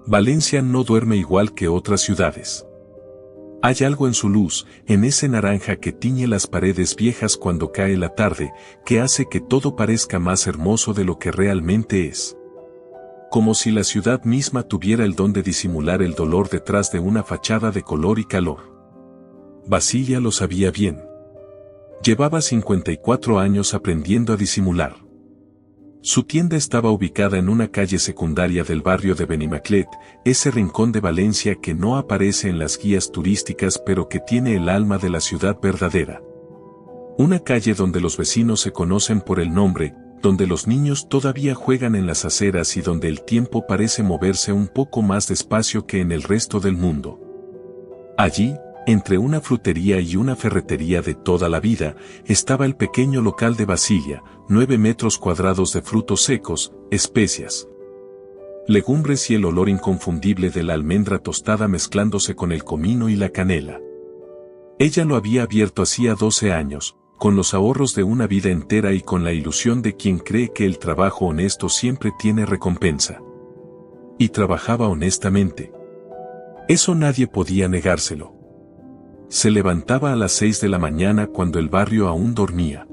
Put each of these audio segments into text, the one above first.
Valencia no duerme igual que otras ciudades. Hay algo en su luz, en ese naranja que tiñe las paredes viejas cuando cae la tarde, que hace que todo parezca más hermoso de lo que realmente es. Como si la ciudad misma tuviera el don de disimular el dolor detrás de una fachada de color y calor. Basilia lo sabía bien. Llevaba 54 años aprendiendo a disimular. Su tienda estaba ubicada en una calle secundaria del barrio de Benimaclet, ese rincón de Valencia que no aparece en las guías turísticas pero que tiene el alma de la ciudad verdadera. Una calle donde los vecinos se conocen por el nombre, donde los niños todavía juegan en las aceras y donde el tiempo parece moverse un poco más despacio que en el resto del mundo. Allí, entre una frutería y una ferretería de toda la vida, estaba el pequeño local de Basilia, 9 metros cuadrados de frutos secos, especias, legumbres y el olor inconfundible de la almendra tostada mezclándose con el comino y la canela. Ella lo había abierto hacía 12 años, con los ahorros de una vida entera y con la ilusión de quien cree que el trabajo honesto siempre tiene recompensa. Y trabajaba honestamente. Eso nadie podía negárselo. Se levantaba a las 6 de la mañana cuando el barrio aún dormía.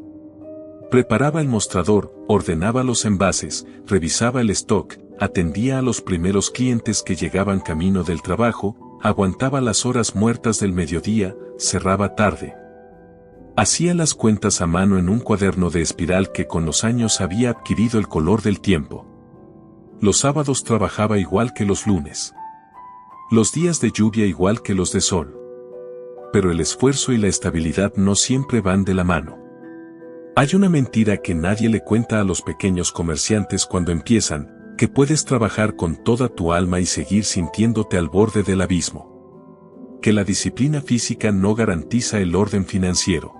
Preparaba el mostrador, ordenaba los envases, revisaba el stock, atendía a los primeros clientes que llegaban camino del trabajo, aguantaba las horas muertas del mediodía, cerraba tarde. Hacía las cuentas a mano en un cuaderno de espiral que con los años había adquirido el color del tiempo. Los sábados trabajaba igual que los lunes. Los días de lluvia igual que los de sol. Pero el esfuerzo y la estabilidad no siempre van de la mano. Hay una mentira que nadie le cuenta a los pequeños comerciantes cuando empiezan, que puedes trabajar con toda tu alma y seguir sintiéndote al borde del abismo. Que la disciplina física no garantiza el orden financiero.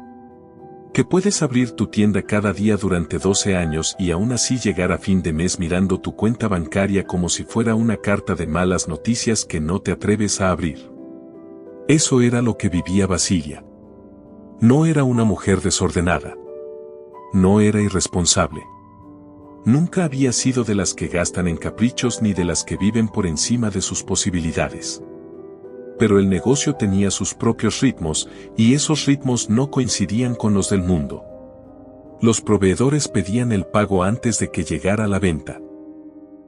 Que puedes abrir tu tienda cada día durante 12 años y aún así llegar a fin de mes mirando tu cuenta bancaria como si fuera una carta de malas noticias que no te atreves a abrir. Eso era lo que vivía Basilia. No era una mujer desordenada. No era irresponsable. Nunca había sido de las que gastan en caprichos ni de las que viven por encima de sus posibilidades. Pero el negocio tenía sus propios ritmos, y esos ritmos no coincidían con los del mundo. Los proveedores pedían el pago antes de que llegara la venta.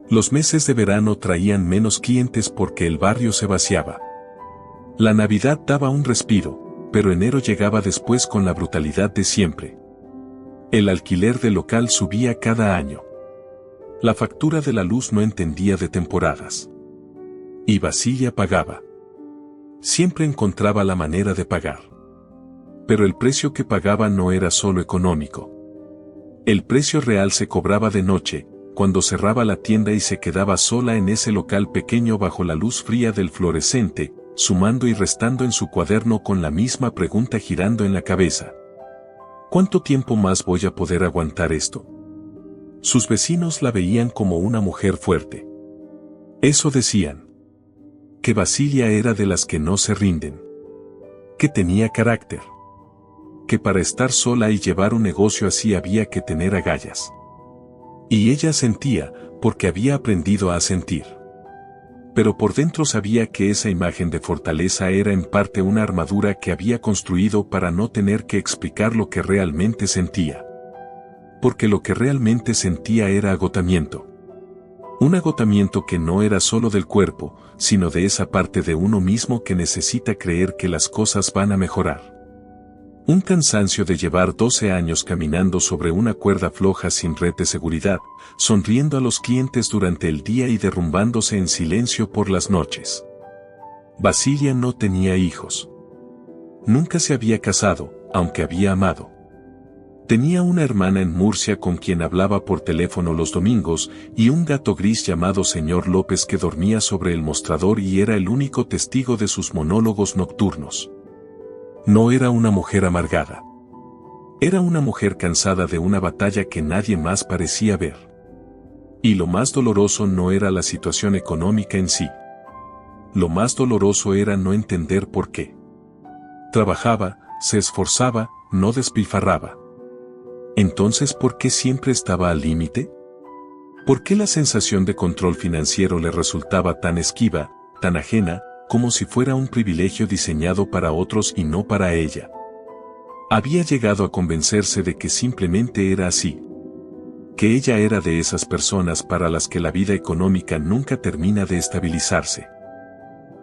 Los meses de verano traían menos clientes porque el barrio se vaciaba. La Navidad daba un respiro, pero enero llegaba después con la brutalidad de siempre. El alquiler del local subía cada año. La factura de la luz no entendía de temporadas. Y Basilia pagaba. Siempre encontraba la manera de pagar. Pero el precio que pagaba no era solo económico. El precio real se cobraba de noche, cuando cerraba la tienda y se quedaba sola en ese local pequeño bajo la luz fría del fluorescente, sumando y restando en su cuaderno con la misma pregunta girando en la cabeza. ¿Cuánto tiempo más voy a poder aguantar esto? Sus vecinos la veían como una mujer fuerte. Eso decían. Que Basilia era de las que no se rinden. Que tenía carácter. Que para estar sola y llevar un negocio así había que tener agallas. Y ella sentía, porque había aprendido a sentir. Pero por dentro sabía que esa imagen de fortaleza era en parte una armadura que había construido para no tener que explicar lo que realmente sentía. Porque lo que realmente sentía era agotamiento. Un agotamiento que no era solo del cuerpo, sino de esa parte de uno mismo que necesita creer que las cosas van a mejorar. Un cansancio de llevar 12 años caminando sobre una cuerda floja sin red de seguridad, sonriendo a los clientes durante el día y derrumbándose en silencio por las noches. Basilia no tenía hijos. Nunca se había casado, aunque había amado. Tenía una hermana en Murcia con quien hablaba por teléfono los domingos y un gato gris llamado Señor López que dormía sobre el mostrador y era el único testigo de sus monólogos nocturnos. No era una mujer amargada. Era una mujer cansada de una batalla que nadie más parecía ver. Y lo más doloroso no era la situación económica en sí. Lo más doloroso era no entender por qué. Trabajaba, se esforzaba, no despilfarraba. Entonces, ¿por qué siempre estaba al límite? ¿Por qué la sensación de control financiero le resultaba tan esquiva, tan ajena, como si fuera un privilegio diseñado para otros y no para ella? Había llegado a convencerse de que simplemente era así. Que ella era de esas personas para las que la vida económica nunca termina de estabilizarse.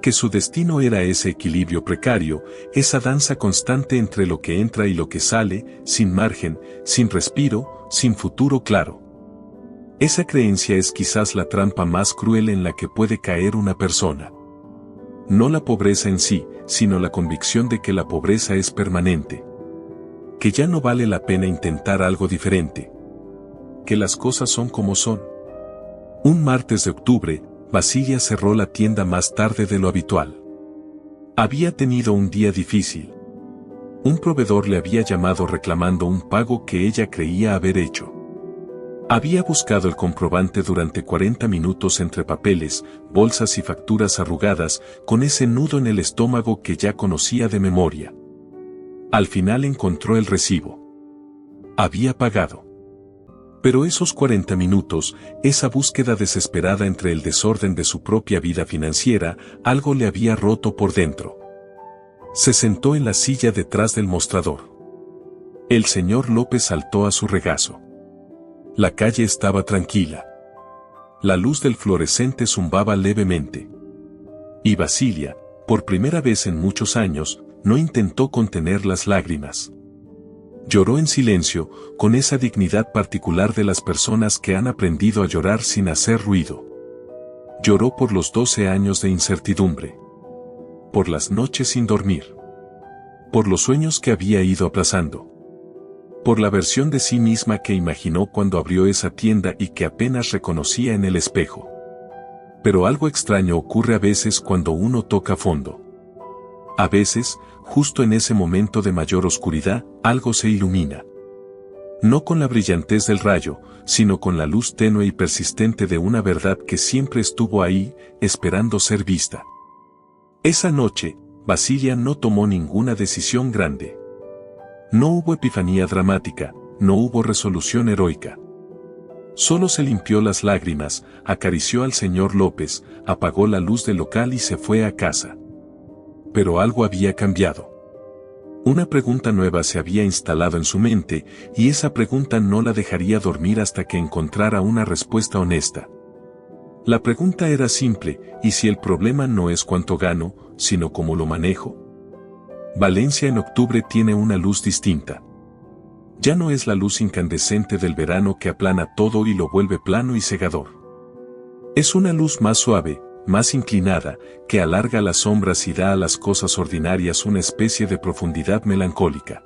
Que su destino era ese equilibrio precario, esa danza constante entre lo que entra y lo que sale, sin margen, sin respiro, sin futuro claro. Esa creencia es quizás la trampa más cruel en la que puede caer una persona. No la pobreza en sí, sino la convicción de que la pobreza es permanente. Que ya no vale la pena intentar algo diferente. Que las cosas son como son. Un martes de octubre, Basilia cerró la tienda más tarde de lo habitual. Había tenido un día difícil. Un proveedor le había llamado reclamando un pago que ella creía haber hecho. Había buscado el comprobante durante 40 minutos entre papeles, bolsas y facturas arrugadas, con ese nudo en el estómago que ya conocía de memoria. Al final encontró el recibo. Había pagado. Pero esos 40 minutos, esa búsqueda desesperada entre el desorden de su propia vida financiera, algo le había roto por dentro. Se sentó en la silla detrás del mostrador. El señor López saltó a su regazo. La calle estaba tranquila. La luz del fluorescente zumbaba levemente. Y Basilia, por primera vez en muchos años, no intentó contener las lágrimas. Lloró en silencio, con esa dignidad particular de las personas que han aprendido a llorar sin hacer ruido. Lloró por los 12 años de incertidumbre. Por las noches sin dormir. Por los sueños que había ido aplazando. Por la versión de sí misma que imaginó cuando abrió esa tienda y que apenas reconocía en el espejo. Pero algo extraño ocurre a veces cuando uno toca fondo. A veces, justo en ese momento de mayor oscuridad, algo se ilumina. No con la brillantez del rayo, sino con la luz tenue y persistente de una verdad que siempre estuvo ahí, esperando ser vista. Esa noche, Basilia no tomó ninguna decisión grande. No hubo epifanía dramática, no hubo resolución heroica. Solo se limpió las lágrimas, acarició al señor López, apagó la luz del local y se fue a casa. Pero algo había cambiado. Una pregunta nueva se había instalado en su mente, y esa pregunta no la dejaría dormir hasta que encontrara una respuesta honesta. La pregunta era simple: ¿y si el problema no es cuánto gano, sino cómo lo manejo? Valencia en octubre tiene una luz distinta. Ya no es la luz incandescente del verano que aplana todo y lo vuelve plano y cegador. Es una luz más suave, más inclinada, que alarga las sombras y da a las cosas ordinarias una especie de profundidad melancólica.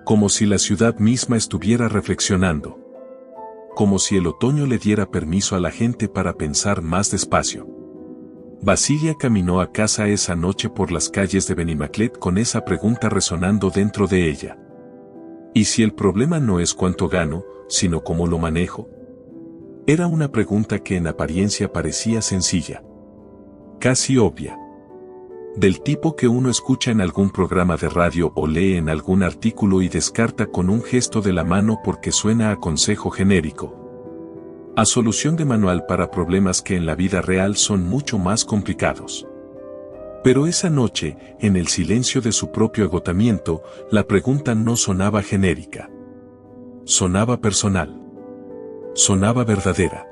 Como si la ciudad misma estuviera reflexionando. Como si el otoño le diera permiso a la gente para pensar más despacio. Basilia caminó a casa esa noche por las calles de Benimaclet con esa pregunta resonando dentro de ella. ¿Y si el problema no es cuánto gano, sino cómo lo manejo? Era una pregunta que en apariencia parecía sencilla. Casi obvia. Del tipo que uno escucha en algún programa de radio o lee en algún artículo y descarta con un gesto de la mano porque suena a consejo genérico. A solución de manual para problemas que en la vida real son mucho más complicados. Pero esa noche, en el silencio de su propio agotamiento, la pregunta no sonaba genérica. Sonaba personal. Sonaba verdadera.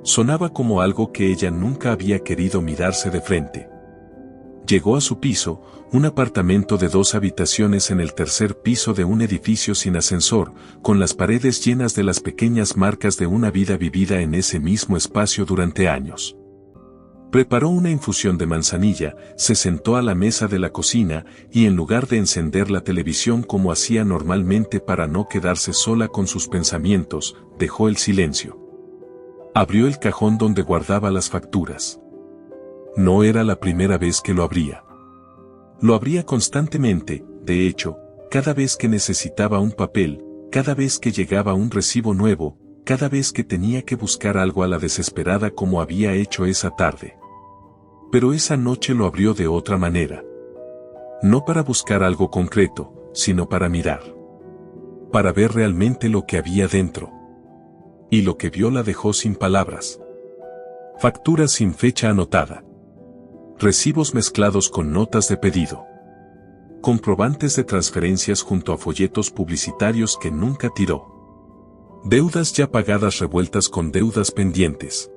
Sonaba como algo que ella nunca había querido mirarse de frente. Llegó a su piso, un apartamento de 2 habitaciones en el tercer piso de un edificio sin ascensor, con las paredes llenas de las pequeñas marcas de una vida vivida en ese mismo espacio durante años. Preparó una infusión de manzanilla, se sentó a la mesa de la cocina y en lugar de encender la televisión como hacía normalmente para no quedarse sola con sus pensamientos, dejó el silencio. Abrió el cajón donde guardaba las facturas. No era la primera vez que lo abría. Lo abría constantemente, de hecho, cada vez que necesitaba un papel, cada vez que llegaba un recibo nuevo, cada vez que tenía que buscar algo a la desesperada como había hecho esa tarde. Pero esa noche lo abrió de otra manera. No para buscar algo concreto, sino para mirar. Para ver realmente lo que había dentro. Y lo que vio la dejó sin palabras. Facturas sin fecha anotada. Recibos mezclados con notas de pedido. Comprobantes de transferencias junto a folletos publicitarios que nunca tiró. Deudas ya pagadas revueltas con deudas pendientes.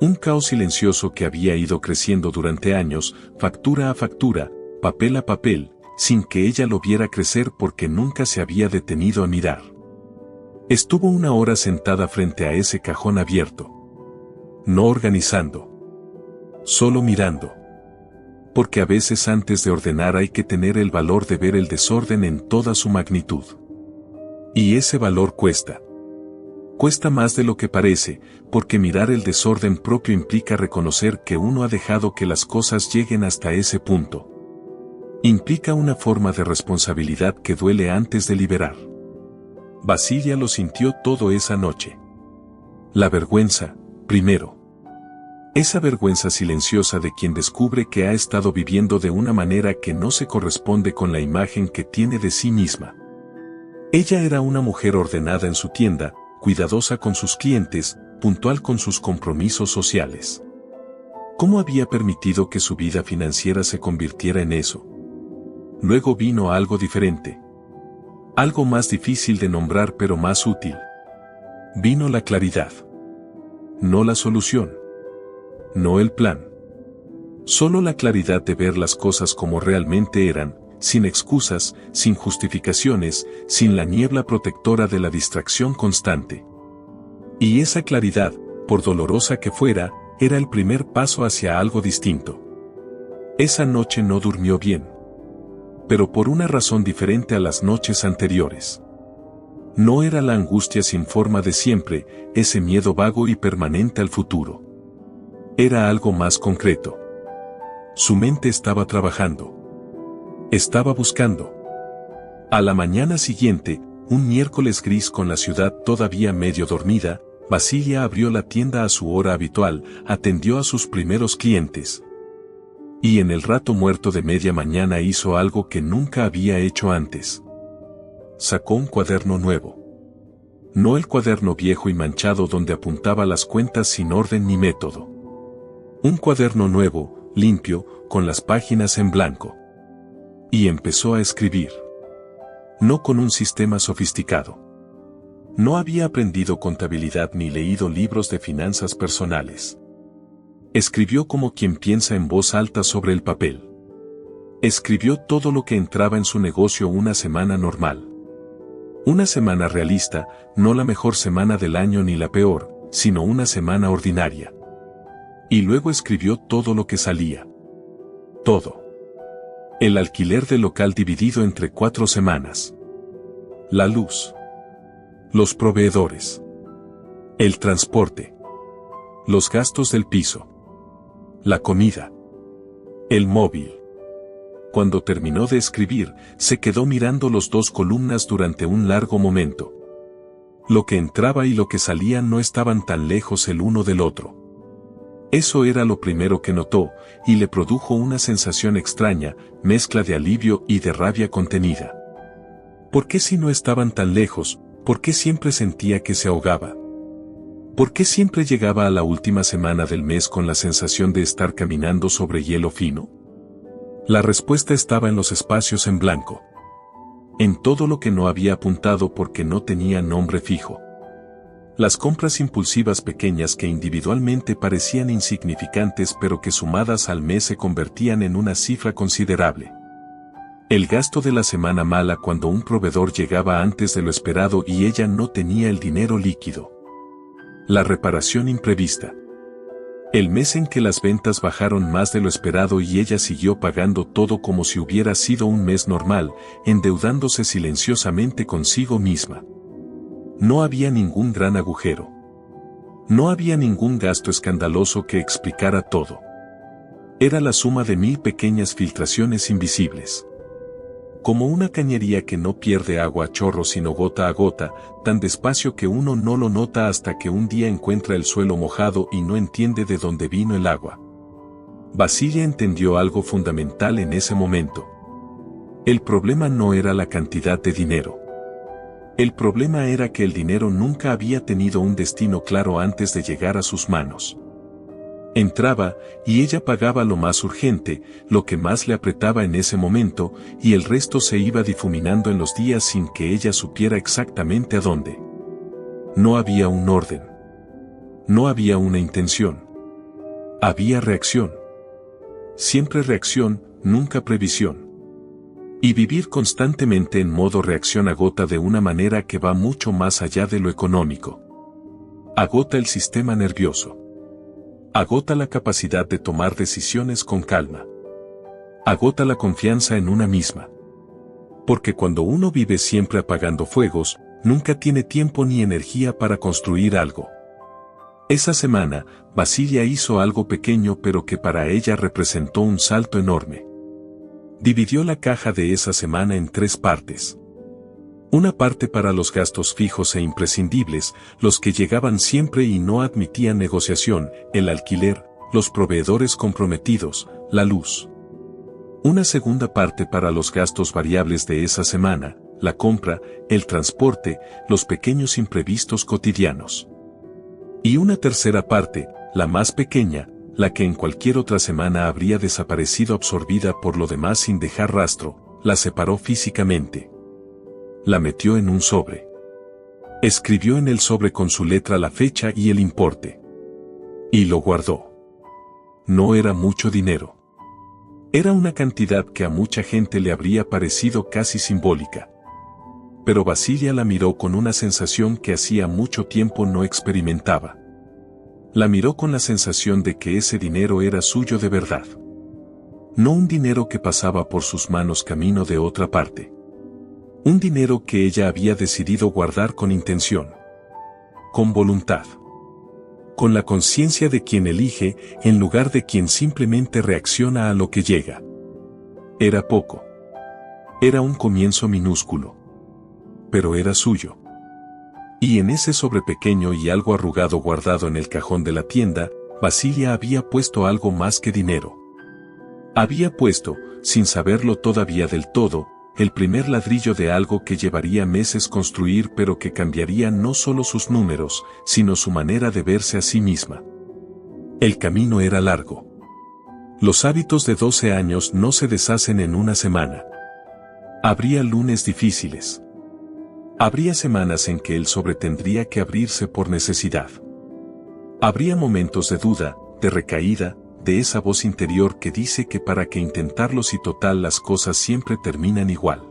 Un caos silencioso que había ido creciendo durante años, factura a factura, papel a papel, sin que ella lo viera crecer porque nunca se había detenido a mirar. Estuvo una hora sentada frente a ese cajón abierto. No organizando. Solo mirando. Porque a veces antes de ordenar hay que tener el valor de ver el desorden en toda su magnitud. Y ese valor cuesta. Cuesta más de lo que parece, porque mirar el desorden propio implica reconocer que uno ha dejado que las cosas lleguen hasta ese punto. Implica una forma de responsabilidad que duele antes de liberar. Basilia lo sintió todo esa noche. La vergüenza, primero. Esa vergüenza silenciosa de quien descubre que ha estado viviendo de una manera que no se corresponde con la imagen que tiene de sí misma. Ella era una mujer ordenada en su tienda, cuidadosa con sus clientes, puntual con sus compromisos sociales. ¿Cómo había permitido que su vida financiera se convirtiera en eso? Luego vino algo diferente. Algo más difícil de nombrar pero más útil. Vino la claridad. No la solución. No el plan. Solo la claridad de ver las cosas como realmente eran, sin excusas, sin justificaciones, sin la niebla protectora de la distracción constante. Y esa claridad, por dolorosa que fuera, era el primer paso hacia algo distinto. Esa noche no durmió bien. Pero por una razón diferente a las noches anteriores. No era la angustia sin forma de siempre, ese miedo vago y permanente al futuro. Era algo más concreto. Su mente estaba trabajando. Estaba buscando. A la mañana siguiente, un miércoles gris con la ciudad todavía medio dormida, Basilia abrió la tienda a su hora habitual, atendió a sus primeros clientes. Y en el rato muerto de media mañana hizo algo que nunca había hecho antes. Sacó un cuaderno nuevo. No el cuaderno viejo y manchado donde apuntaba las cuentas sin orden ni método. Un cuaderno nuevo, limpio, con las páginas en blanco. Y empezó a escribir. No con un sistema sofisticado. No había aprendido contabilidad ni leído libros de finanzas personales. Escribió como quien piensa en voz alta sobre el papel. Escribió todo lo que entraba en su negocio una semana normal. Una semana realista, no la mejor semana del año ni la peor, sino una semana ordinaria. Y luego escribió todo lo que salía. Todo. El alquiler del local dividido entre 4 semanas. La luz. Los proveedores. El transporte. Los gastos del piso. La comida. El móvil. Cuando terminó de escribir, se quedó mirando las 2 columnas durante un largo momento. Lo que entraba y lo que salía no estaban tan lejos el uno del otro. Eso era lo primero que notó, y le produjo una sensación extraña, mezcla de alivio y de rabia contenida. ¿Por qué si no estaban tan lejos, por qué siempre sentía que se ahogaba? ¿Por qué siempre llegaba a la última semana del mes con la sensación de estar caminando sobre hielo fino? La respuesta estaba en los espacios en blanco. En todo lo que no había apuntado porque no tenía nombre fijo. Las compras impulsivas pequeñas que individualmente parecían insignificantes pero que sumadas al mes se convertían en una cifra considerable. El gasto de la semana mala cuando un proveedor llegaba antes de lo esperado y ella no tenía el dinero líquido. La reparación imprevista. El mes en que las ventas bajaron más de lo esperado y ella siguió pagando todo como si hubiera sido un mes normal, endeudándose silenciosamente consigo misma. No había ningún gran agujero. No había ningún gasto escandaloso que explicara todo. Era la suma de 1000 pequeñas filtraciones invisibles. Como una cañería que no pierde agua a chorro sino gota a gota, tan despacio que uno no lo nota hasta que un día encuentra el suelo mojado y no entiende de dónde vino el agua. Basilia entendió algo fundamental en ese momento. El problema no era la cantidad de dinero. El problema era que el dinero nunca había tenido un destino claro antes de llegar a sus manos. Entraba, y ella pagaba lo más urgente, lo que más le apretaba en ese momento, y el resto se iba difuminando en los días sin que ella supiera exactamente a dónde. No había un orden. No había una intención. Había reacción. Siempre reacción, nunca previsión. Y vivir constantemente en modo reacción agota de una manera que va mucho más allá de lo económico. Agota el sistema nervioso. Agota la capacidad de tomar decisiones con calma. Agota la confianza en una misma. Porque cuando uno vive siempre apagando fuegos, nunca tiene tiempo ni energía para construir algo. Esa semana, Basilia hizo algo pequeño pero que para ella representó un salto enorme. Dividió la caja de esa semana en 3 partes. Una parte para los gastos fijos e imprescindibles, los que llegaban siempre y no admitían negociación, el alquiler, los proveedores comprometidos, la luz. Una segunda parte para los gastos variables de esa semana, la compra, el transporte, los pequeños imprevistos cotidianos. Y una tercera parte, la más pequeña, la que en cualquier otra semana habría desaparecido absorbida por lo demás sin dejar rastro, la separó físicamente. La metió en un sobre. Escribió en el sobre con su letra la fecha y el importe. Y lo guardó. No era mucho dinero. Era una cantidad que a mucha gente le habría parecido casi simbólica. Pero Basilia la miró con una sensación que hacía mucho tiempo no experimentaba. La miró con la sensación de que ese dinero era suyo de verdad. No un dinero que pasaba por sus manos camino de otra parte. Un dinero que ella había decidido guardar con intención. Con voluntad. Con la conciencia de quien elige en lugar de quien simplemente reacciona a lo que llega. Era poco. Era un comienzo minúsculo. Pero era suyo. Y en ese sobre pequeño y algo arrugado guardado en el cajón de la tienda, Basilia había puesto algo más que dinero. Había puesto, sin saberlo todavía del todo, el primer ladrillo de algo que llevaría meses construir pero que cambiaría no solo sus números, sino su manera de verse a sí misma. El camino era largo. Los hábitos de 12 años no se deshacen en una semana. Habría lunes difíciles. Habría semanas en que el sobre tendría que abrirse por necesidad. Habría momentos de duda, de recaída, de esa voz interior que dice que para qué intentarlo si total las cosas siempre terminan igual.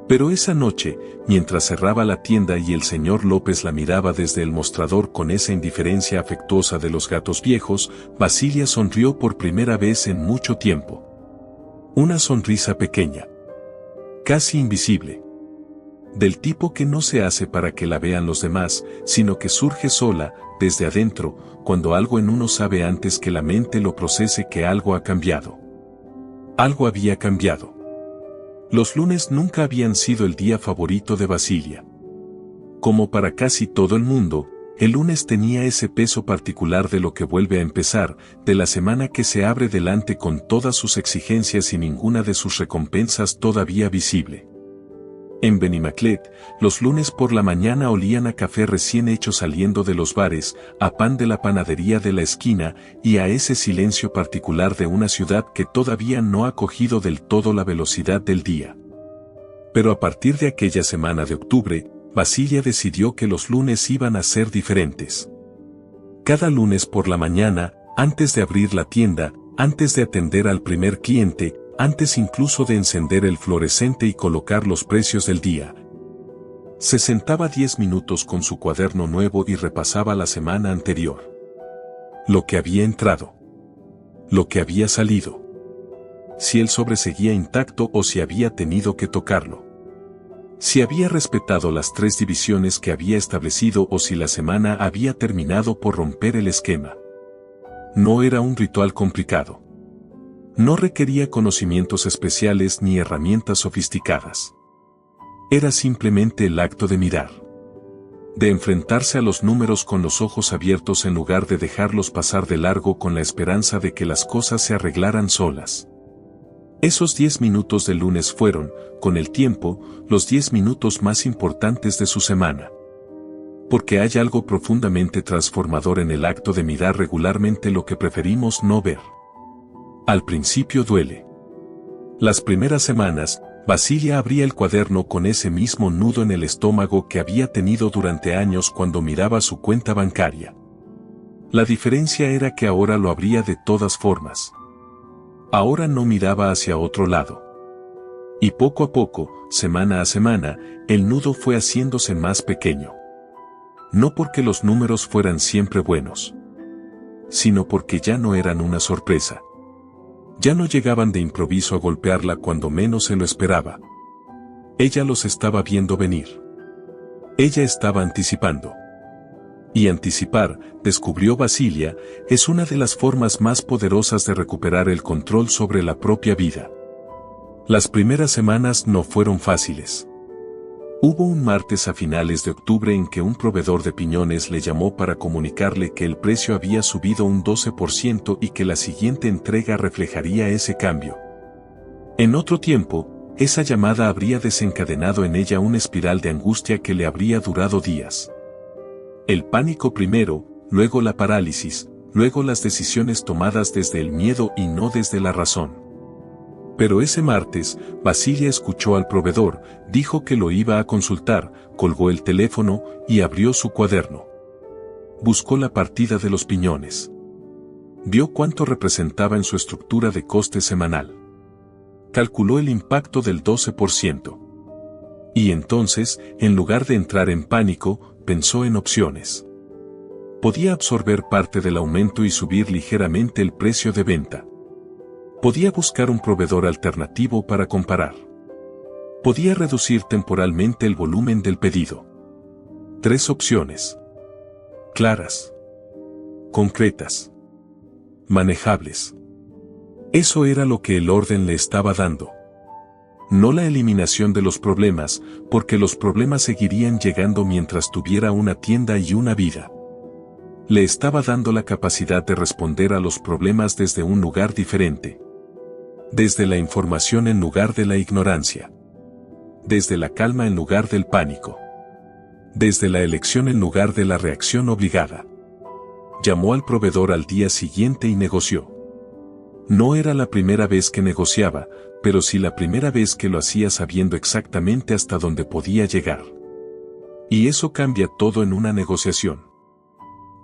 Pero esa noche, mientras cerraba la tienda y el señor López la miraba desde el mostrador con esa indiferencia afectuosa de los gatos viejos, Basilia sonrió por primera vez en mucho tiempo. Una sonrisa pequeña. Casi invisible. Del tipo que no se hace para que la vean los demás, sino que surge sola, desde adentro, cuando algo en uno sabe antes que la mente lo procese que algo ha cambiado. Algo había cambiado. Los lunes nunca habían sido el día favorito de Basilia. Como para casi todo el mundo, el lunes tenía ese peso particular de lo que vuelve a empezar, de la semana que se abre delante con todas sus exigencias y ninguna de sus recompensas todavía visible. En Benimaclet, los lunes por la mañana olían a café recién hecho saliendo de los bares, a pan de la panadería de la esquina y a ese silencio particular de una ciudad que todavía no ha cogido del todo la velocidad del día. Pero a partir de aquella semana de octubre, Basilia decidió que los lunes iban a ser diferentes. Cada lunes por la mañana, antes de abrir la tienda, antes de atender al primer cliente, antes incluso de encender el fluorescente y colocar los precios del día. Se sentaba 10 minutos con su cuaderno nuevo y repasaba la semana anterior. Lo que había entrado. Lo que había salido. Si el sobre seguía intacto o si había tenido que tocarlo. Si había respetado las 3 divisiones que había establecido o si la semana había terminado por romper el esquema. No era un ritual complicado. No requería conocimientos especiales ni herramientas sofisticadas. Era simplemente el acto de mirar. De enfrentarse a los números con los ojos abiertos en lugar de dejarlos pasar de largo con la esperanza de que las cosas se arreglaran solas. Esos 10 minutos del lunes fueron, con el tiempo, los 10 minutos más importantes de su semana. Porque hay algo profundamente transformador en el acto de mirar regularmente lo que preferimos no ver. Al principio duele. Las primeras semanas, Basilia abría el cuaderno con ese mismo nudo en el estómago que había tenido durante años cuando miraba su cuenta bancaria. La diferencia era que ahora lo abría de todas formas. Ahora no miraba hacia otro lado. Y poco a poco, semana a semana, el nudo fue haciéndose más pequeño. No porque los números fueran siempre buenos, sino porque ya no eran una sorpresa. Ya no llegaban de improviso a golpearla cuando menos se lo esperaba. Ella los estaba viendo venir. Ella estaba anticipando. Y anticipar, descubrió Basilia, es una de las formas más poderosas de recuperar el control sobre la propia vida. Las primeras semanas no fueron fáciles. Hubo un martes a finales de octubre en que un proveedor de piñones le llamó para comunicarle que el precio había subido un 12% y que la siguiente entrega reflejaría ese cambio. En otro tiempo, esa llamada habría desencadenado en ella una espiral de angustia que le habría durado días. El pánico primero, luego la parálisis, luego las decisiones tomadas desde el miedo y no desde la razón. Pero ese martes, Basilia escuchó al proveedor, dijo que lo iba a consultar, colgó el teléfono y abrió su cuaderno. Buscó la partida de los piñones. Vio cuánto representaba en su estructura de coste semanal. Calculó el impacto del 12%. Y entonces, en lugar de entrar en pánico, pensó en opciones. Podía absorber parte del aumento y subir ligeramente el precio de venta. Podía buscar un proveedor alternativo para comparar. Podía reducir temporalmente el volumen del pedido. 3 opciones. Claras. Concretas. Manejables. Eso era lo que el orden le estaba dando. No la eliminación de los problemas, porque los problemas seguirían llegando mientras tuviera una tienda y una vida. Le estaba dando la capacidad de responder a los problemas desde un lugar diferente. Desde la información en lugar de la ignorancia. Desde la calma en lugar del pánico. Desde la elección en lugar de la reacción obligada. Llamó al proveedor al día siguiente y negoció. No era la primera vez que negociaba, pero sí la primera vez que lo hacía sabiendo exactamente hasta dónde podía llegar. Y eso cambia todo en una negociación.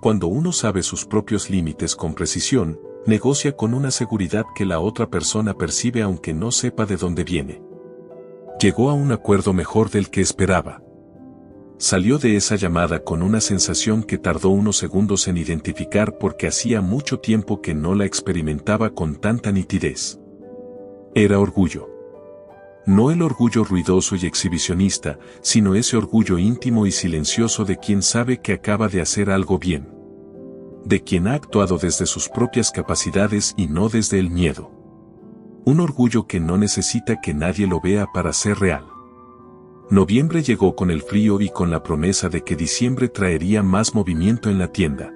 Cuando uno sabe sus propios límites con precisión, negocia con una seguridad que la otra persona percibe aunque no sepa de dónde viene. Llegó a un acuerdo mejor del que esperaba. Salió de esa llamada con una sensación que tardó unos segundos en identificar porque hacía mucho tiempo que no la experimentaba con tanta nitidez. Era orgullo. No el orgullo ruidoso y exhibicionista, sino ese orgullo íntimo y silencioso de quien sabe que acaba de hacer algo bien. De quien ha actuado desde sus propias capacidades y no desde el miedo. Un orgullo que no necesita que nadie lo vea para ser real. Noviembre llegó con el frío y con la promesa de que diciembre traería más movimiento en la tienda.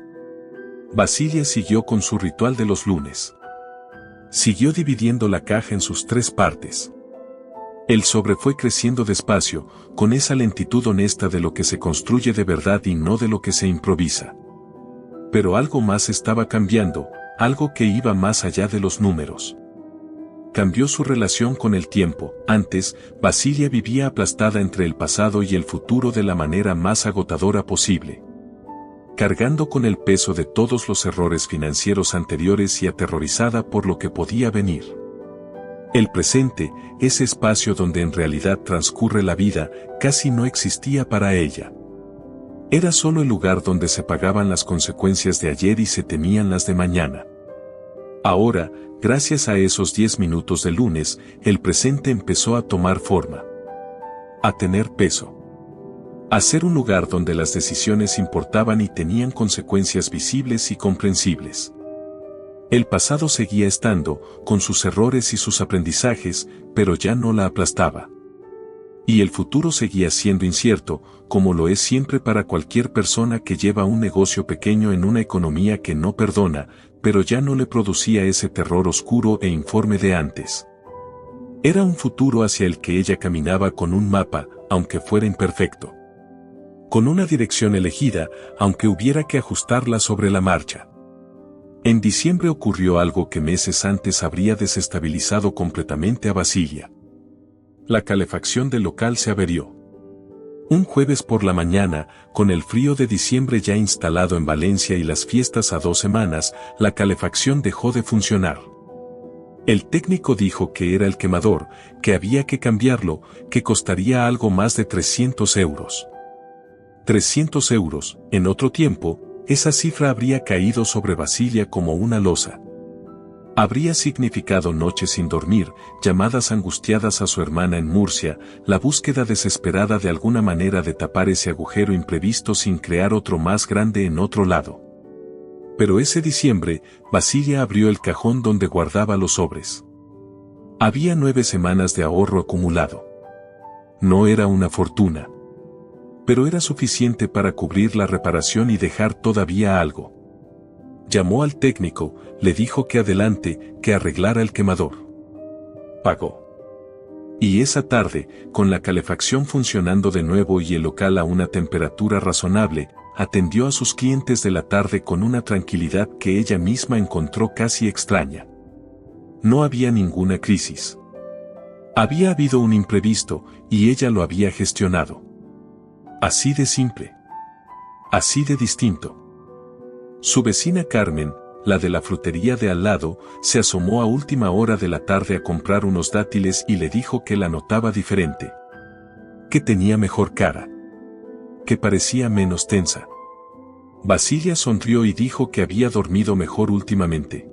Basilia siguió con su ritual de los lunes. Siguió dividiendo la caja en sus 3 partes. El sobre fue creciendo despacio, con esa lentitud honesta de lo que se construye de verdad y no de lo que se improvisa. Pero algo más estaba cambiando, algo que iba más allá de los números. Cambió su relación con el tiempo. Antes, Basilia vivía aplastada entre el pasado y el futuro de la manera más agotadora posible. Cargando con el peso de todos los errores financieros anteriores y aterrorizada por lo que podía venir. El presente, ese espacio donde en realidad transcurre la vida, casi no existía para ella. Era solo el lugar donde se pagaban las consecuencias de ayer y se temían las de mañana. Ahora, gracias a esos 10 minutos de lunes, el presente empezó a tomar forma. A tener peso. A ser un lugar donde las decisiones importaban y tenían consecuencias visibles y comprensibles. El pasado seguía estando, con sus errores y sus aprendizajes, pero ya no la aplastaba. Y el futuro seguía siendo incierto, como lo es siempre para cualquier persona que lleva un negocio pequeño en una economía que no perdona, pero ya no le producía ese terror oscuro e informe de antes. Era un futuro hacia el que ella caminaba con un mapa, aunque fuera imperfecto. Con una dirección elegida, aunque hubiera que ajustarla sobre la marcha. En diciembre ocurrió algo que meses antes habría desestabilizado completamente a Basilia. La calefacción del local se averió. Un jueves por la mañana, con el frío de diciembre ya instalado en Valencia y las fiestas a 2 semanas, la calefacción dejó de funcionar. El técnico dijo que era el quemador, que había que cambiarlo, que costaría algo más de 300 euros. 300 euros, en otro tiempo, esa cifra habría caído sobre Basilia como una losa. Habría significado noches sin dormir, llamadas angustiadas a su hermana en Murcia, la búsqueda desesperada de alguna manera de tapar ese agujero imprevisto sin crear otro más grande en otro lado. Pero ese diciembre, Basilia abrió el cajón donde guardaba los sobres. Había 9 semanas de ahorro acumulado. No era una fortuna. Pero era suficiente para cubrir la reparación y dejar todavía algo. Llamó al técnico, le dijo que adelante, que arreglara el quemador. Pagó. Y esa tarde, con la calefacción funcionando de nuevo y el local a una temperatura razonable, atendió a sus clientes de la tarde con una tranquilidad que ella misma encontró casi extraña. No había ninguna crisis. Había habido un imprevisto, y ella lo había gestionado. Así de simple. Así de distinto. Su vecina Carmen, la de la frutería de al lado, se asomó a última hora de la tarde a comprar unos dátiles y le dijo que la notaba diferente. Que tenía mejor cara. Que parecía menos tensa. Basilia sonrió y dijo que había dormido mejor últimamente.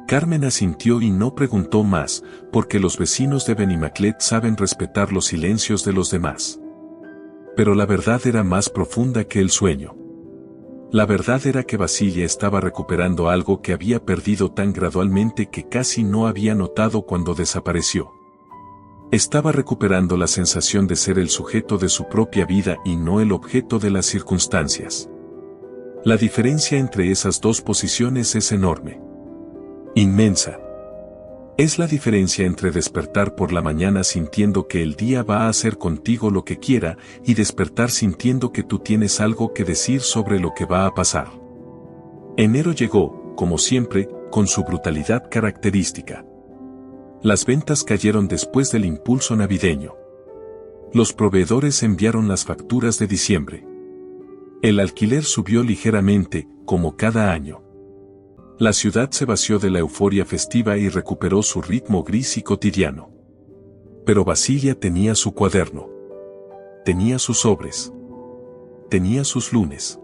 Carmen asintió y no preguntó más, porque los vecinos de Benimaclet saben respetar los silencios de los demás. Pero la verdad era más profunda que el sueño. La verdad era que Basilia estaba recuperando algo que había perdido tan gradualmente que casi no había notado cuando desapareció. Estaba recuperando la sensación de ser el sujeto de su propia vida y no el objeto de las circunstancias. La diferencia entre esas dos posiciones es enorme. Inmensa. Es la diferencia entre despertar por la mañana sintiendo que el día va a hacer contigo lo que quiera y despertar sintiendo que tú tienes algo que decir sobre lo que va a pasar. Enero llegó, como siempre, con su brutalidad característica. Las ventas cayeron después del impulso navideño. Los proveedores enviaron las facturas de diciembre. El alquiler subió ligeramente, como cada año. La ciudad se vació de la euforia festiva y recuperó su ritmo gris y cotidiano. Pero Basilia tenía su cuaderno. Tenía sus sobres. Tenía sus lunes.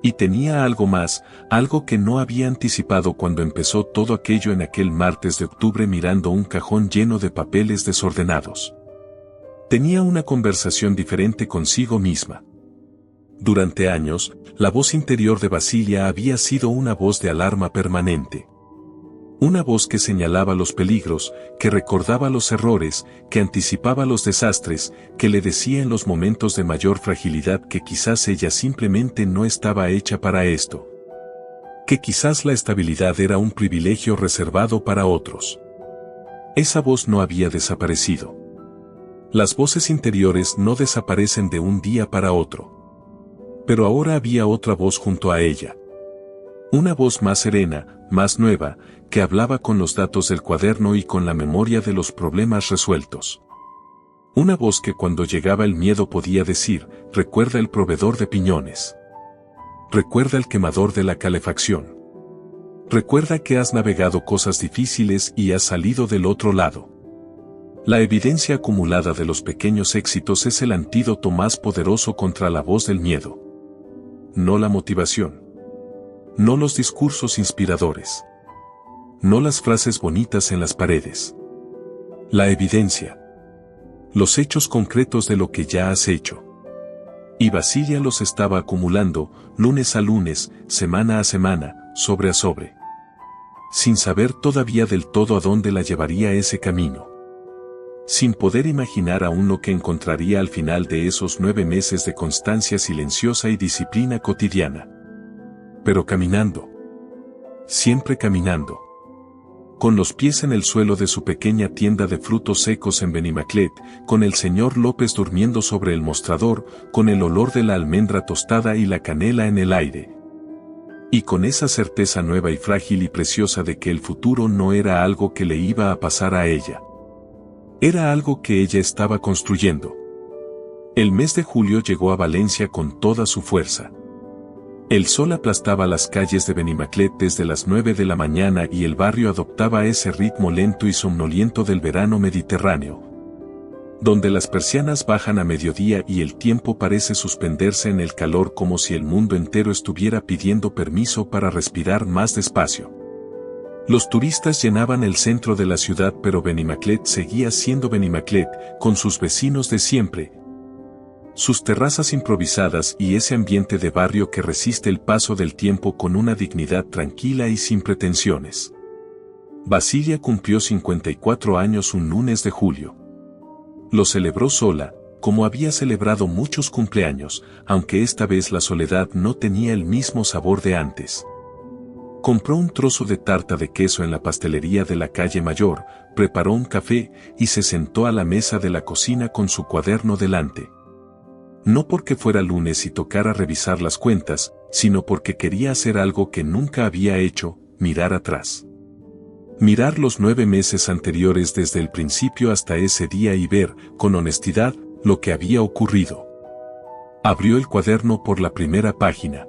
Y tenía algo más, algo que no había anticipado cuando empezó todo aquello en aquel martes de octubre mirando un cajón lleno de papeles desordenados. Tenía una conversación diferente consigo misma. Durante años, la voz interior de Basilia había sido una voz de alarma permanente. Una voz que señalaba los peligros, que recordaba los errores, que anticipaba los desastres, que le decía en los momentos de mayor fragilidad que quizás ella simplemente no estaba hecha para esto. Que quizás la estabilidad era un privilegio reservado para otros. Esa voz no había desaparecido. Las voces interiores no desaparecen de un día para otro. Pero ahora había otra voz junto a ella. Una voz más serena, más nueva, que hablaba con los datos del cuaderno y con la memoria de los problemas resueltos. Una voz que cuando llegaba el miedo podía decir, recuerda el proveedor de piñones. Recuerda el quemador de la calefacción. Recuerda que has navegado cosas difíciles y has salido del otro lado. La evidencia acumulada de los pequeños éxitos es el antídoto más poderoso contra la voz del miedo. No la motivación. No los discursos inspiradores. No las frases bonitas en las paredes. La evidencia. Los hechos concretos de lo que ya has hecho. Y Basilia los estaba acumulando, lunes a lunes, semana a semana, sobre a sobre. Sin saber todavía del todo a dónde la llevaría ese camino. Sin poder imaginar aún lo que encontraría al final de esos 9 meses de constancia silenciosa y disciplina cotidiana. Pero caminando. Siempre caminando. con los pies en el suelo de su pequeña tienda de frutos secos en Benimaclet, con el señor López durmiendo sobre el mostrador, con el olor de la almendra tostada y la canela en el aire. Y con esa certeza nueva y frágil y preciosa de que el futuro no era algo que le iba a pasar a ella. Era algo que ella estaba construyendo. El mes de julio llegó a Valencia con toda su fuerza. El sol aplastaba las calles de Benimaclet desde las 9 de la mañana y el barrio adoptaba ese ritmo lento y somnoliento del verano mediterráneo, donde las persianas bajan a mediodía y el tiempo parece suspenderse en el calor como si el mundo entero estuviera pidiendo permiso para respirar más despacio. Los turistas llenaban el centro de la ciudad, pero Benimaclet seguía siendo Benimaclet, con sus vecinos de siempre, sus terrazas improvisadas y ese ambiente de barrio que resiste el paso del tiempo con una dignidad tranquila y sin pretensiones. Basilia cumplió 54 años un lunes de julio. Lo celebró sola, como había celebrado muchos cumpleaños, aunque esta vez la soledad no tenía el mismo sabor de antes. Compró un trozo de tarta de queso en la pastelería de la calle Mayor, preparó un café y se sentó a la mesa de la cocina con su cuaderno delante. No porque fuera lunes y tocara revisar las cuentas, sino porque quería hacer algo que nunca había hecho, mirar atrás. Mirar los 9 meses anteriores desde el principio hasta ese día y ver, con honestidad, lo que había ocurrido. Abrió el cuaderno por la primera página.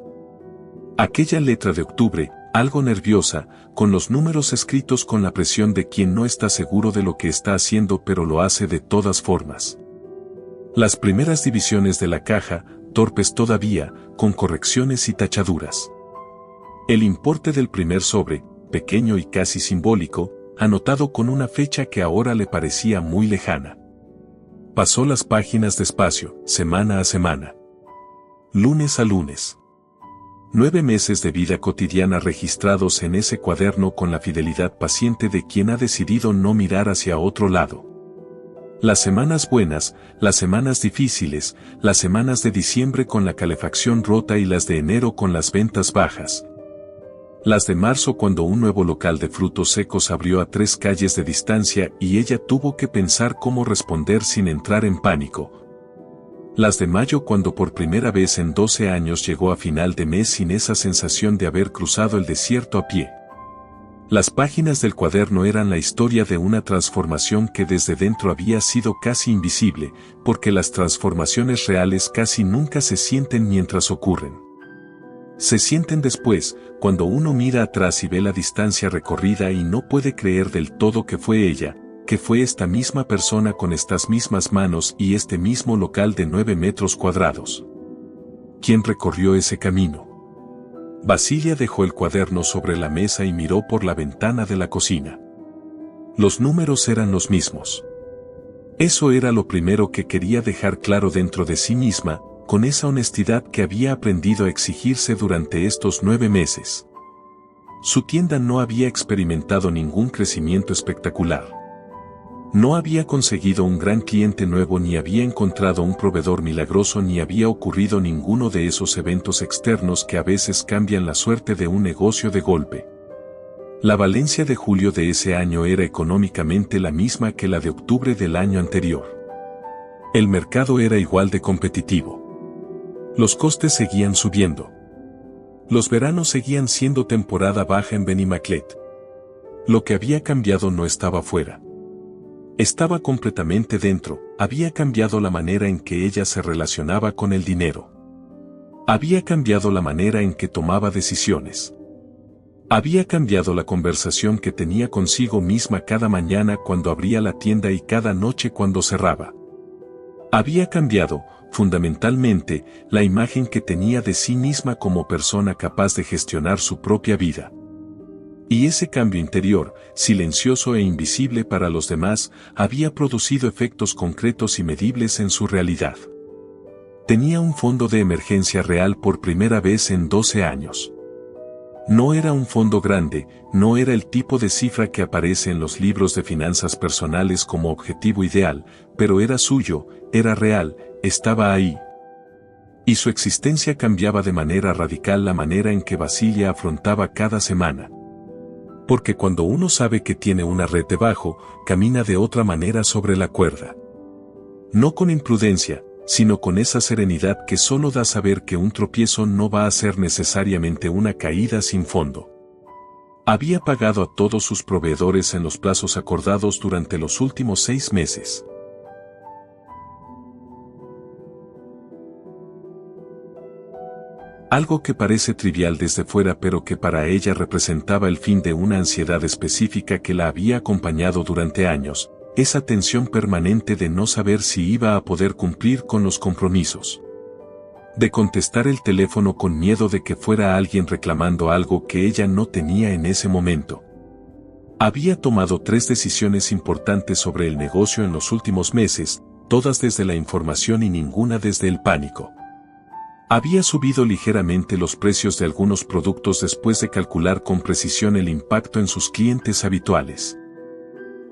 Aquella letra de octubre, algo nerviosa, con los números escritos con la presión de quien no está seguro de lo que está haciendo pero lo hace de todas formas. Las primeras divisiones de la caja, torpes todavía, con correcciones y tachaduras. El importe del primer sobre, pequeño y casi simbólico, anotado con una fecha que ahora le parecía muy lejana. Pasó las páginas despacio, semana a semana. Lunes a lunes. 9 meses de vida cotidiana registrados en ese cuaderno con la fidelidad paciente de quien ha decidido no mirar hacia otro lado. Las semanas buenas, las semanas difíciles, las semanas de diciembre con la calefacción rota y las de enero con las ventas bajas. Las de marzo cuando un nuevo local de frutos secos abrió a 3 calles de distancia y ella tuvo que pensar cómo responder sin entrar en pánico. Las de mayo cuando por primera vez en 12 años llegó a final de mes sin esa sensación de haber cruzado el desierto a pie. Las páginas del cuaderno eran la historia de una transformación que desde dentro había sido casi invisible, porque las transformaciones reales casi nunca se sienten mientras ocurren. Se sienten después, cuando uno mira atrás y ve la distancia recorrida y no puede creer del todo que fue ella, que fue esta misma persona con estas mismas manos y este mismo local de 9 metros cuadrados. ¿Quién recorrió ese camino? Basilia dejó el cuaderno sobre la mesa y miró por la ventana de la cocina. Los números eran los mismos. Eso era lo primero que quería dejar claro dentro de sí misma, con esa honestidad que había aprendido a exigirse durante estos 9 meses. Su tienda no había experimentado ningún crecimiento espectacular. No había conseguido un gran cliente nuevo ni había encontrado un proveedor milagroso ni había ocurrido ninguno de esos eventos externos que a veces cambian la suerte de un negocio de golpe. La Valencia de julio de ese año era económicamente la misma que la de octubre del año anterior. El mercado era igual de competitivo. Los costes seguían subiendo. Los veranos seguían siendo temporada baja en Benimaclet. Lo que había cambiado no estaba fuera. Estaba completamente dentro, había cambiado la manera en que ella se relacionaba con el dinero. Había cambiado la manera en que tomaba decisiones. Había cambiado la conversación que tenía consigo misma cada mañana cuando abría la tienda y cada noche cuando cerraba. Había cambiado, fundamentalmente, la imagen que tenía de sí misma como persona capaz de gestionar su propia vida. Y ese cambio interior, silencioso e invisible para los demás, había producido efectos concretos y medibles en su realidad. Tenía un fondo de emergencia real por primera vez en 12 años. No era un fondo grande, no era el tipo de cifra que aparece en los libros de finanzas personales como objetivo ideal, pero era suyo, era real, estaba ahí. Y su existencia cambiaba de manera radical la manera en que Basilia afrontaba cada semana. Porque cuando uno sabe que tiene una red debajo, camina de otra manera sobre la cuerda. No con imprudencia, sino con esa serenidad que solo da saber que un tropiezo no va a ser necesariamente una caída sin fondo. Había pagado a todos sus proveedores en los plazos acordados durante los últimos 6 meses. Algo que parece trivial desde fuera pero que para ella representaba el fin de una ansiedad específica que la había acompañado durante años, esa tensión permanente de no saber si iba a poder cumplir con los compromisos. De contestar el teléfono con miedo de que fuera alguien reclamando algo que ella no tenía en ese momento. Había tomado 3 decisiones importantes sobre el negocio en los últimos meses, todas desde la información y ninguna desde el pánico. Había subido ligeramente los precios de algunos productos después de calcular con precisión el impacto en sus clientes habituales.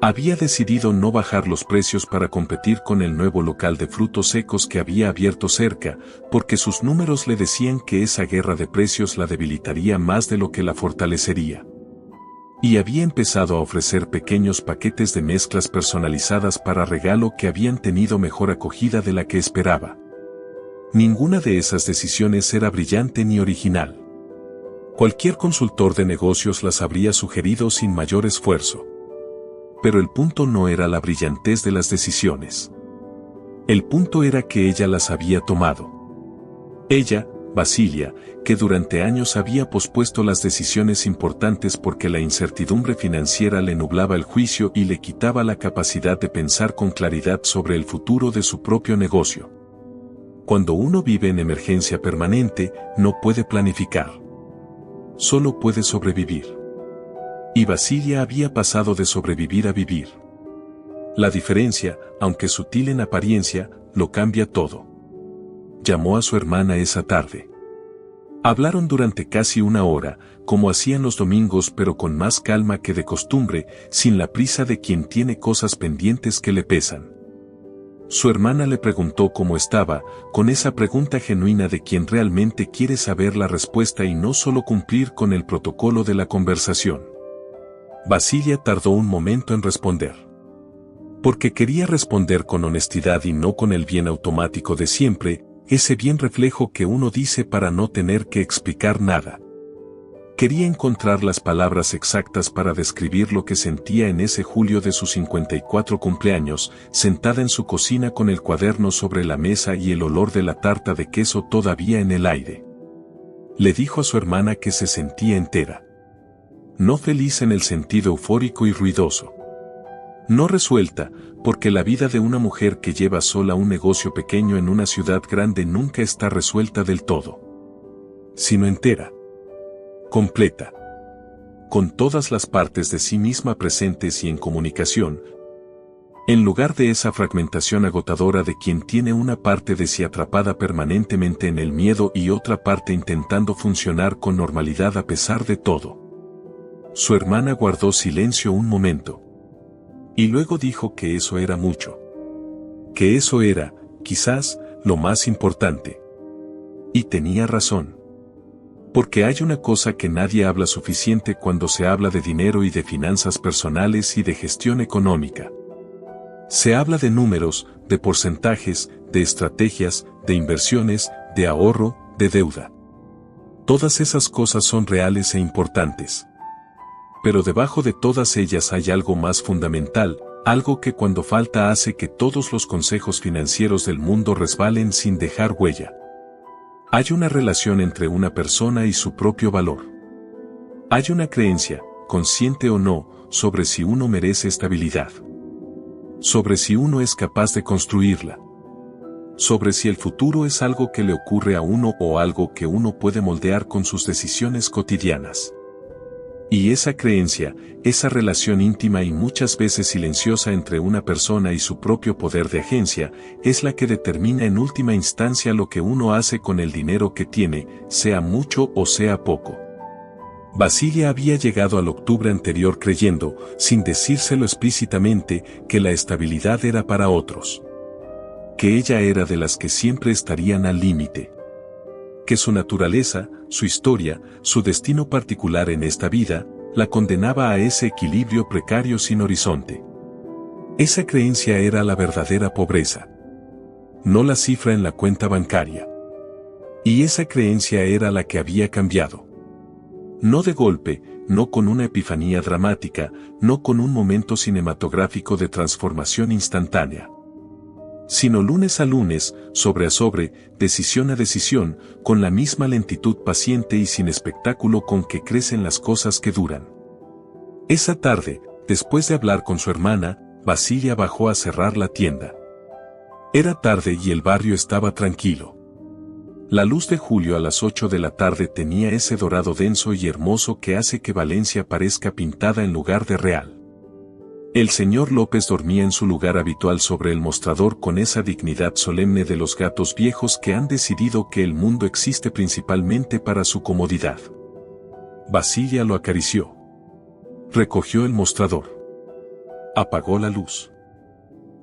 Había decidido no bajar los precios para competir con el nuevo local de frutos secos que había abierto cerca, porque sus números le decían que esa guerra de precios la debilitaría más de lo que la fortalecería. Y había empezado a ofrecer pequeños paquetes de mezclas personalizadas para regalo que habían tenido mejor acogida de la que esperaba. Ninguna de esas decisiones era brillante ni original. Cualquier consultor de negocios las habría sugerido sin mayor esfuerzo. Pero el punto no era la brillantez de las decisiones. El punto era que ella las había tomado. Ella, Basilia, que durante años había pospuesto las decisiones importantes porque la incertidumbre financiera le nublaba el juicio y le quitaba la capacidad de pensar con claridad sobre el futuro de su propio negocio. Cuando uno vive en emergencia permanente, no puede planificar. Solo puede sobrevivir. Y Basilia había pasado de sobrevivir a vivir. La diferencia, aunque sutil en apariencia, lo cambia todo. Llamó a su hermana esa tarde. Hablaron durante casi 1 hora, como hacían los domingos pero con más calma que de costumbre, sin la prisa de quien tiene cosas pendientes que le pesan. Su hermana le preguntó cómo estaba, con esa pregunta genuina de quien realmente quiere saber la respuesta y no solo cumplir con el protocolo de la conversación. Basilia tardó un momento en responder. Porque quería responder con honestidad y no con el bien automático de siempre, ese bien reflejo que uno dice para no tener que explicar nada. Quería encontrar las palabras exactas para describir lo que sentía en ese julio de sus 54 cumpleaños, sentada en su cocina con el cuaderno sobre la mesa y el olor de la tarta de queso todavía en el aire. Le dijo a su hermana que se sentía entera. No feliz en el sentido eufórico y ruidoso. No resuelta, porque la vida de una mujer que lleva sola un negocio pequeño en una ciudad grande nunca está resuelta del todo. Sino entera. Completa. Con todas las partes de sí misma presentes y en comunicación. En lugar de esa fragmentación agotadora de quien tiene una parte de sí atrapada permanentemente en el miedo y otra parte intentando funcionar con normalidad a pesar de todo. Su hermana guardó silencio un momento. Y luego dijo que eso era mucho. Que eso era, quizás, lo más importante. Y tenía razón. Porque hay una cosa que nadie habla suficiente cuando se habla de dinero y de finanzas personales y de gestión económica. Se habla de números, de porcentajes, de estrategias, de inversiones, de ahorro, de deuda. Todas esas cosas son reales e importantes. Pero debajo de todas ellas hay algo más fundamental, algo que cuando falta hace que todos los consejos financieros del mundo resbalen sin dejar huella. Hay una relación entre una persona y su propio valor. Hay una creencia, consciente o no, sobre si uno merece estabilidad. Sobre si uno es capaz de construirla. Sobre si el futuro es algo que le ocurre a uno o algo que uno puede moldear con sus decisiones cotidianas. Y esa creencia, esa relación íntima y muchas veces silenciosa entre una persona y su propio poder de agencia, es la que determina en última instancia lo que uno hace con el dinero que tiene, sea mucho o sea poco. Basilia había llegado al octubre anterior creyendo, sin decírselo explícitamente, que la estabilidad era para otros. Que ella era de las que siempre estarían al límite. Que su naturaleza, su historia, su destino particular en esta vida, la condenaba a ese equilibrio precario sin horizonte. Esa creencia era la verdadera pobreza, no la cifra en la cuenta bancaria. Y esa creencia era la que había cambiado. No de golpe, no con una epifanía dramática, no con un momento cinematográfico de transformación instantánea, sino lunes a lunes, sobre a sobre, decisión a decisión, con la misma lentitud paciente y sin espectáculo con que crecen las cosas que duran. Esa tarde, después de hablar con su hermana, Basilia bajó a cerrar la tienda. Era tarde y el barrio estaba tranquilo. La luz de julio a las 8 de la tarde tenía ese dorado denso y hermoso que hace que Valencia parezca pintada en lugar de real. El señor López dormía en su lugar habitual sobre el mostrador con esa dignidad solemne de los gatos viejos que han decidido que el mundo existe principalmente para su comodidad. Basilia lo acarició. Recogió el mostrador. Apagó la luz.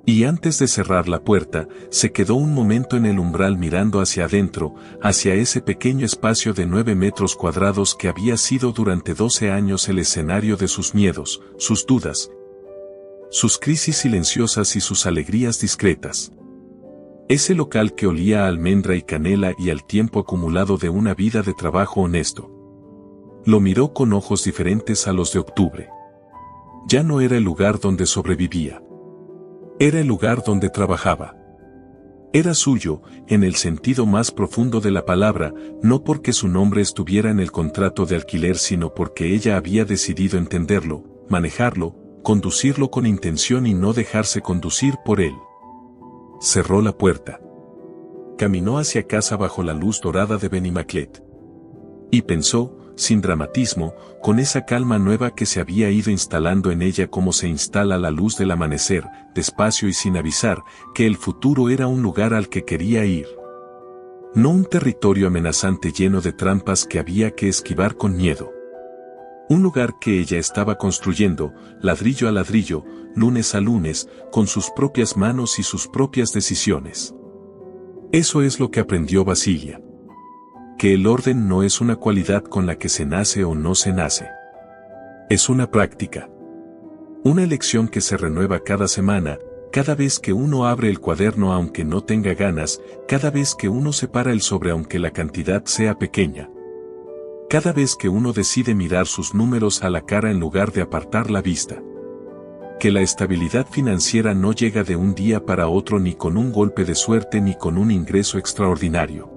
Y antes de cerrar la puerta, se quedó un momento en el umbral mirando hacia adentro, hacia ese pequeño espacio de 9 metros cuadrados que había sido durante 12 años el escenario de sus miedos, sus dudas, sus crisis silenciosas y sus alegrías discretas. Ese local que olía a almendra y canela y al tiempo acumulado de una vida de trabajo honesto. Lo miró con ojos diferentes a los de octubre. Ya no era el lugar donde sobrevivía. Era el lugar donde trabajaba. Era suyo, en el sentido más profundo de la palabra, no porque su nombre estuviera en el contrato de alquiler, sino porque ella había decidido entenderlo, manejarlo, conducirlo con intención y no dejarse conducir por él. Cerró la puerta. Caminó hacia casa bajo la luz dorada de Benimaclet. Y pensó, sin dramatismo, con esa calma nueva que se había ido instalando en ella como se instala la luz del amanecer, despacio y sin avisar, que el futuro era un lugar al que quería ir. No un territorio amenazante lleno de trampas que había que esquivar con miedo. Un lugar que ella estaba construyendo, ladrillo a ladrillo, lunes a lunes, con sus propias manos y sus propias decisiones. Eso es lo que aprendió Basilia. Que el orden no es una cualidad con la que se nace o no se nace. Es una práctica. Una elección que se renueva cada semana, cada vez que uno abre el cuaderno aunque no tenga ganas, cada vez que uno separa el sobre aunque la cantidad sea pequeña. Cada vez que uno decide mirar sus números a la cara en lugar de apartar la vista. Que la estabilidad financiera no llega de un día para otro ni con un golpe de suerte ni con un ingreso extraordinario.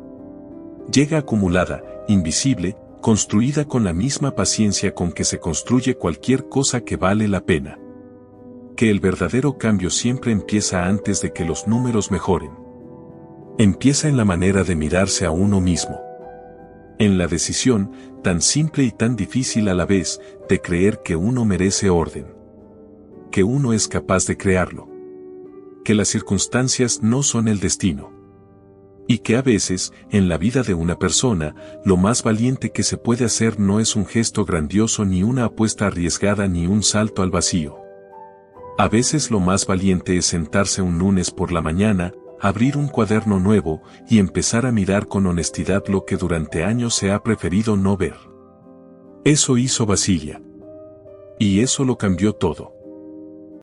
Llega acumulada, invisible, construida con la misma paciencia con que se construye cualquier cosa que vale la pena. Que el verdadero cambio siempre empieza antes de que los números mejoren. Empieza en la manera de mirarse a uno mismo. En la decisión, tan simple y tan difícil a la vez, de creer que uno merece orden. Que uno es capaz de crearlo. Que las circunstancias no son el destino. Y que a veces, en la vida de una persona, lo más valiente que se puede hacer no es un gesto grandioso ni una apuesta arriesgada ni un salto al vacío. A veces lo más valiente es sentarse un lunes por la mañana, abrir un cuaderno nuevo y empezar a mirar con honestidad lo que durante años se ha preferido no ver. Eso hizo Basilia. Y eso lo cambió todo.